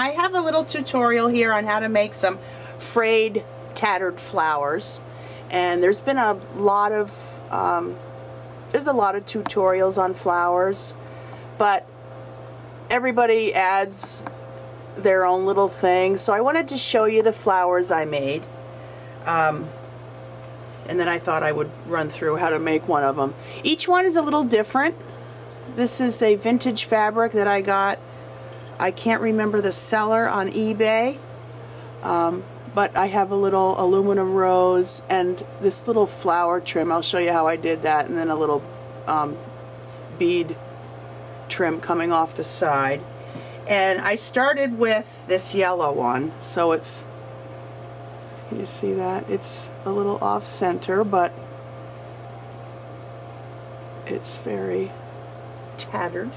I have a little tutorial here on how to make some frayed tattered flowers, and there's been a lot of tutorials on flowers, but everybody adds their own little thing. So I wanted to show you the flowers I made, and then I thought I would run through how to make one of them. Each one is a little different. This is a vintage fabric that I got. I can't remember the seller on eBay, but I have a little aluminum rose and this little flower trim. I'll show you how I did that, and then a little bead trim coming off the side. And I started with this yellow one, so it's, you see that? It's a little off center, but it's very tattered.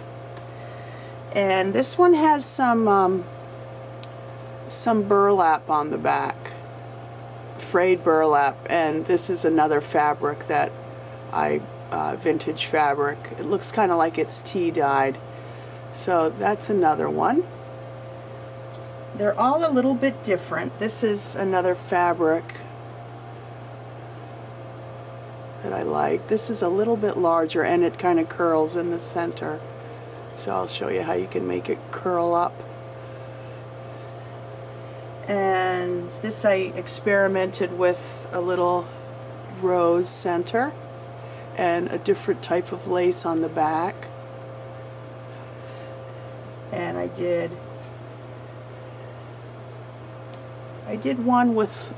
And this one has some burlap on the back, frayed burlap, and this is another fabric that vintage fabric. It looks kind of like it's tea dyed. So that's another one. They're all a little bit different. This is another fabric that I like. This is a little bit larger and it kind of curls in the center. So I'll show you how you can make it curl up. And this I experimented with a little rose center and a different type of lace on the back. And I did one with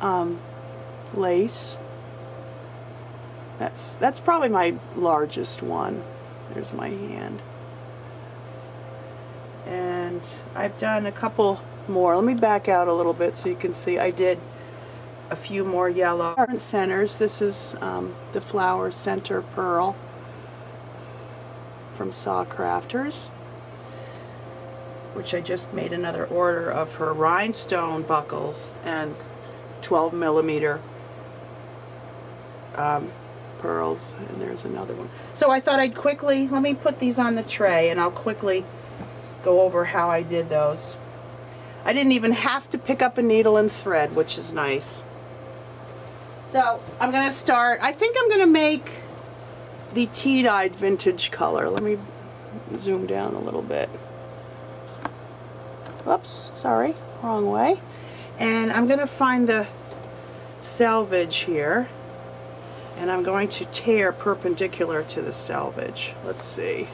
lace. That's probably my largest one. There's my hand. And I've done a couple more. Let me back out a little bit so you can see. I did a few more yellow centers. This is the flower center pearl from Saw Crafters, which I just made another order of her rhinestone buckles and 12mm pearls, and there's another one. So I thought I'd quickly, let me put these on the tray and I'll quickly go over how I did those. I didn't even have to pick up a needle and thread, which is nice. So I'm going to start, I think I'm going to make the tea-dyed vintage color. Let me zoom down a little bit. Oops, sorry, wrong way. And I'm going to find the selvage here, and I'm going to tear perpendicular to the selvage. Let's see.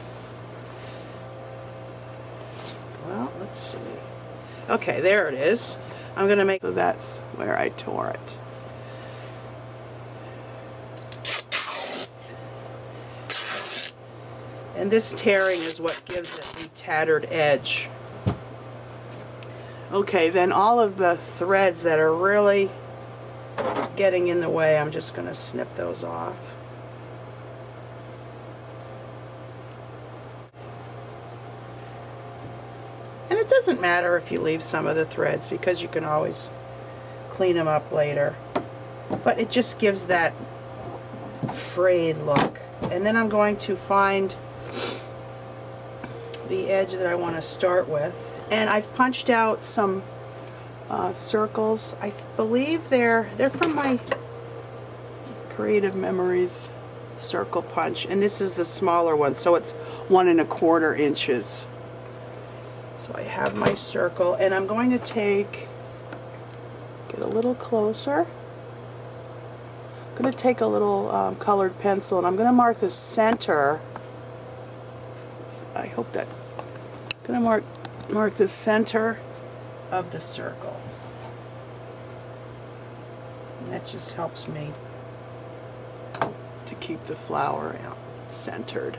Well, let's see. Okay, there it is. I'm going to make, so that's where I tore it. And this tearing is what gives it the tattered edge. Okay, then all of the threads that are really getting in the way, I'm just going to snip those off. And it doesn't matter if you leave some of the threads because you can always clean them up later. But it just gives that frayed look. And then I'm going to find the edge that I want to start with. And I've punched out some circles. I believe they're from my Creative Memories circle punch, and this is the smaller one, so it's 1 1/4 inches. So I have my circle, and I'm going to get a little closer. I'm going to take a little colored pencil, and I'm going to mark the center. I hope that I'm going to mark the center of the circle. And that just helps me to keep the flower out centered.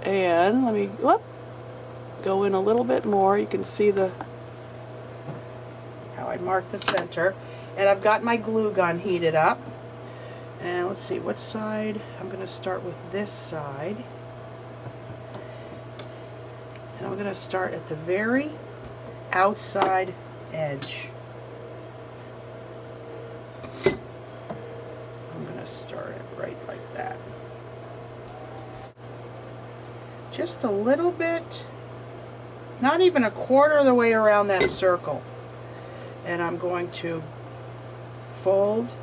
And let me go in a little bit more. You can see how I mark the center. And I've got my glue gun heated up. And let's see what side. I'm going to start with this side. And I'm going to start at the very outside edge. I'm going to start it right like that. Just a little bit not even a quarter of the way around that circle. And I'm going to fold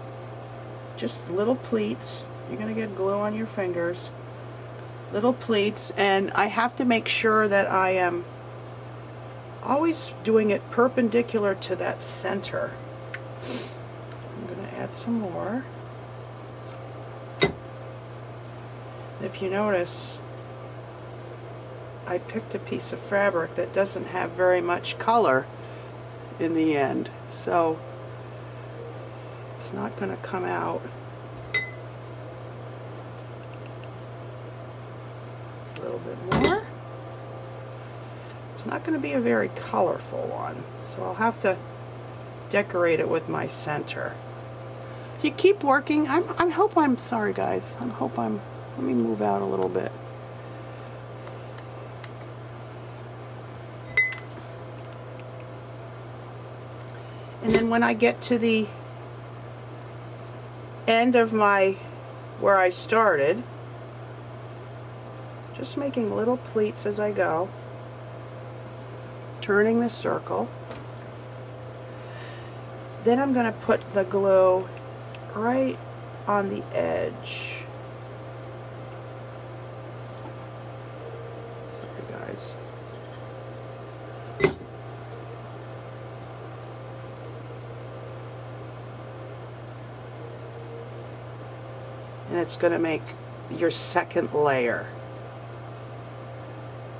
just little pleats. You're going to get glue on your fingers. Little pleats, and I have to make sure that I am always doing it perpendicular to that center. I'm going to add some more. If you notice, I picked a piece of fabric that doesn't have very much color in the end, so it's not going to come out. A little bit more. It's not going to be a very colorful one, so I'll have to decorate it with my center. You keep working. Sorry guys. Let me move out a little bit. And then when I get to the end of where I started, just making little pleats as I go, turning the circle. Then I'm going to put the glue right on the edge. Sorry guys. And it's going to make your second layer.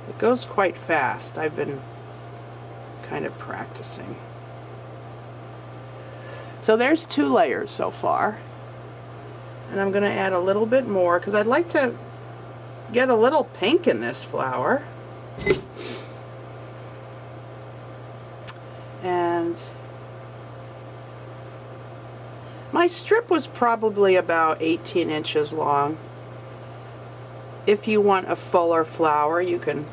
It goes quite fast. I've been kind of practicing. So there's 2 layers so far. And I'm going to add a little bit more because I'd like to get a little pink in this flower. And my strip was probably about 18 inches long. If you want a fuller flower, you can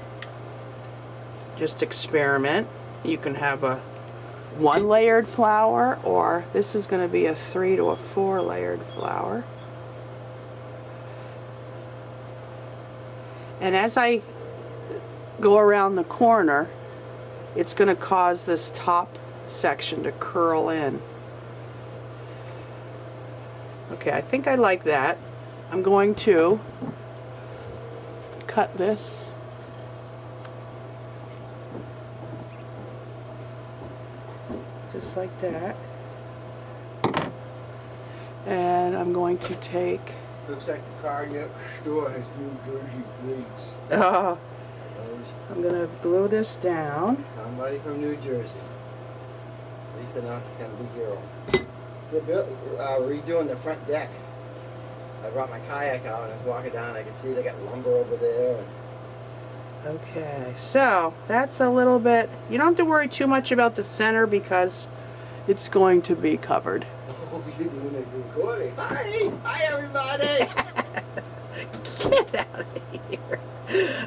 just experiment. You can have a 1-layered flower, or this is going to be a 3 to a 4 layered flower. And as I go around the corner, it's going to cause this top section to curl in. Okay, I think I like that. I'm going to cut this. Just like that. And I'm going to take... Looks like the car next door has New Jersey plates. I'm going to glue this down. Somebody from New Jersey. At least they're not going to be here. They're redoing the front deck. I brought my kayak out and I was walking down. I could see they got lumber over there. Okay, so that's a little bit... You don't have to worry too much about the center because it's going to be covered. Oh, you're doing a good recording. Hi! Hi, everybody! Get out of here.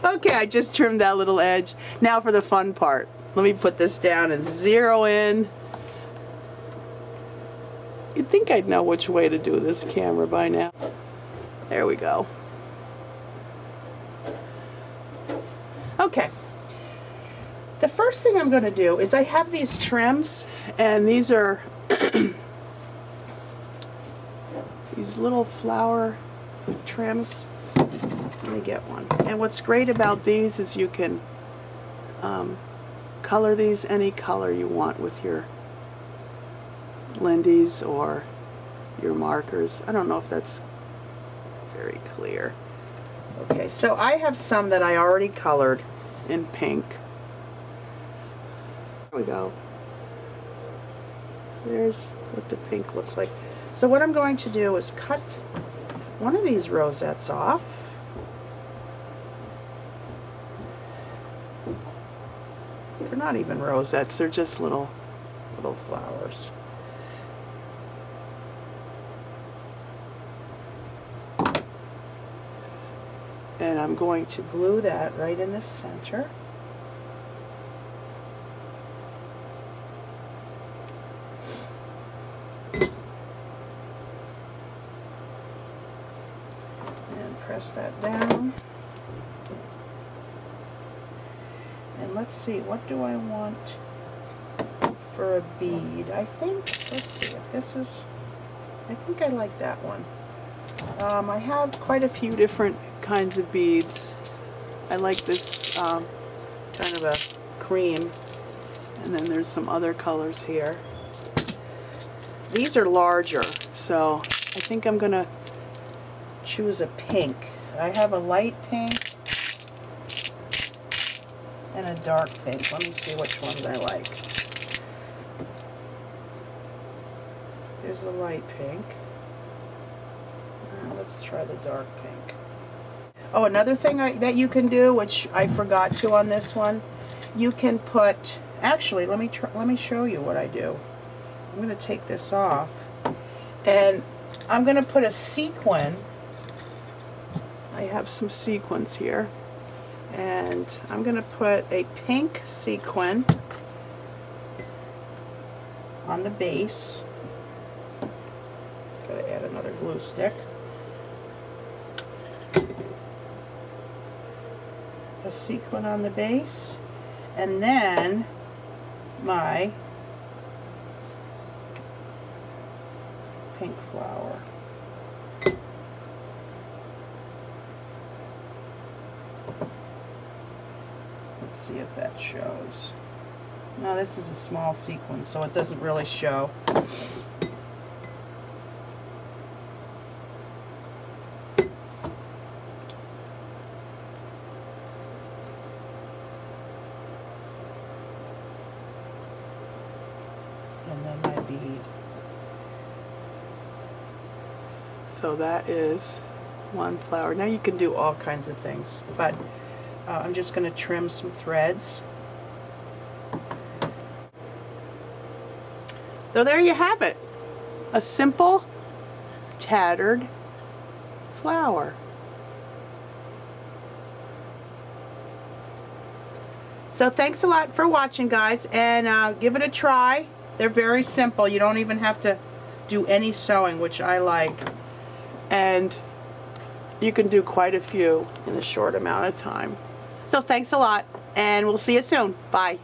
Okay, I just trimmed that little edge. Now for the fun part. Let me put this down and zero in. You'd think I'd know which way to do this camera by now. There we go. Okay. The first thing I'm going to do is I have these trims, and these are these little flower trims. Let me get one. And what's great about these is you can color these any color you want with your Lindy's or your markers. I don't know if that's very clear. Okay, so I have some that I already colored in pink. There we go. There's what the pink looks like. So what I'm going to do is cut one of these rosettes off. They're not even rosettes, they're just little flowers. And I'm going to glue that right in the center. And press that down. And And let's see, what do I want for a bead? I think, let's see if this is, I think I like that one. I have quite a few different kinds of beads. I like this kind of a cream, and then there's some other colors here. These are larger, so I think I'm gonna choose a pink. I have a light pink and a dark pink. Let me see which ones I like. Here's the light pink. Let's try the dark pink. Oh, another thing that you can do, which I forgot to on this one, you can put, actually, let me show you what I do. I'm going to take this off, and I'm going to put a sequin. I have some sequins here, and I'm going to put a pink sequin on the base. Got to add another glue stick. A sequin on the base, and then my pink flower. Let's see if that shows. No, this is a small sequin, so it doesn't really show. And then my bead. So that is one flower. Now you can do all kinds of things, but I'm just going to trim some threads. So there you have it. A simple tattered flower. So thanks a lot for watching, guys, and give it a try. They're very simple. You don't even have to do any sewing, which I like. And you can do quite a few in a short amount of time. So thanks a lot, and we'll see you soon. Bye.